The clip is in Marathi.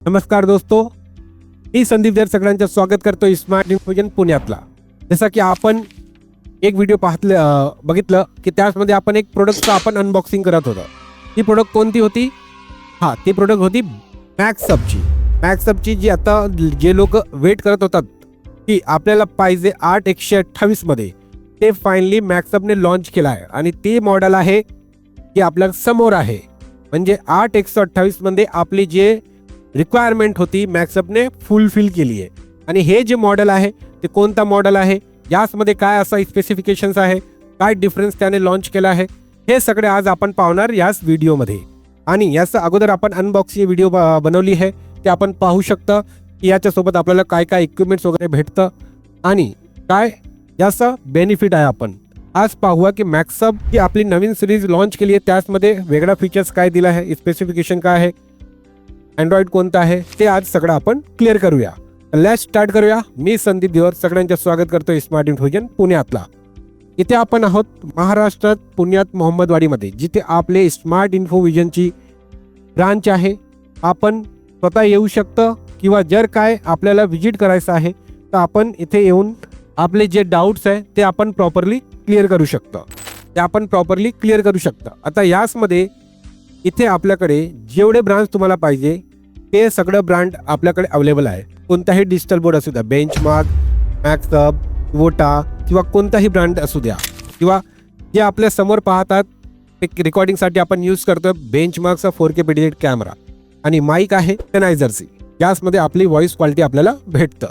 नमस्कार दोस्तो, मी संदीप जर सगळ्यांचं स्वागत करतो स्मार्ट इन्फोजन पुण्यातला. जसं की आपण एक व्हिडिओ बघितलं की त्यामध्ये आपण एक प्रोडक्टचं आपण अनबॉक्सिंग करत होतो. ती प्रोडक्ट कोणती होती? ती प्रोडक्ट होती मॅक्सअपची जी आता जे लोक वेट करत होतात की आपल्याला पाहिजे 8/128 मध्ये, ते फायनली मॅक्सअपने लॉन्च केलं आहे. आणि ते मॉडेल आहे की आपल्या समोर आहे. म्हणजे 8/128 मध्ये आपली जे रिक्वायरमेंट होती मॅक्सअपने फुलफिल केली आहे. आणि हे जे मॉडेल आहे ते कोणता मॉडेल आहे, यासमध्ये काय असा स्पेसिफिकेशन्स आहे, काय डिफरन्स त्याने लॉन्च केला आहे, हे सगळे आज आपण पाहणार याच व्हिडिओमध्ये. आणि याचं अगोदर आपण अनबॉक्सिंग व्हिडिओ बनवली आहे, ते आपण पाहू शकता की याच्यासोबत आपल्याला काय काय इक्विपमेंट्स वगैरे भेटतं आणि काय याचा बेनिफिट आहे. आपण आज पाहूया की मॅक्सअप ही आपली नवीन सिरीज लॉन्च केली आहे, त्याचमध्ये वेगळा फीचर्स काय दिला आहे, स्पेसिफिकेशन काय आहे, अँड्रॉइड कोणतं आहे, ते आज सगळं आपण क्लिअर करूया. लेट्स स्टार्ट करूया. मी संदीप दिवर सगळ्यांचं स्वागत करतो स्मार्ट इन्फोजन पुण्यातला. इथे आपण आहोत महाराष्ट्रात, पुण्यात मोहम्मदवाडीमध्ये, जिथे आपले स्मार्ट इन्फोविजनची ब्रांच आहे. आपण स्वतः येऊ शकतं किंवा जर काय आपल्याला विजिट करायचं आहे तर आपण इथे येऊन आपले जे डाऊट्स आहे ते आपण प्रॉपरली क्लिअर करू शकतो. आता यासमध्ये इथे आपल्याकडे जेवढे ब्रांच तुम्हाला पाहिजे ते सगळं ब्रँड आपल्याकडे अवेलेबल आहे. कोणताही डिजिटल बोर्ड असू द्या, बेंचमार्क, मॅक्सअप, वोटा किंवा कोणताही ब्रँड असू द्या, किंवा जे आपल्या समोर पाहतात ते रेकॉर्डिंगसाठी आपण यूज करतो बेंचमार्कचा 4K पेडिएट कॅमेरा, आणि माईक आहे Sennheiserची. यासमध्ये आपली व्हॉइस क्वालिटी आपल्याला भेटतं.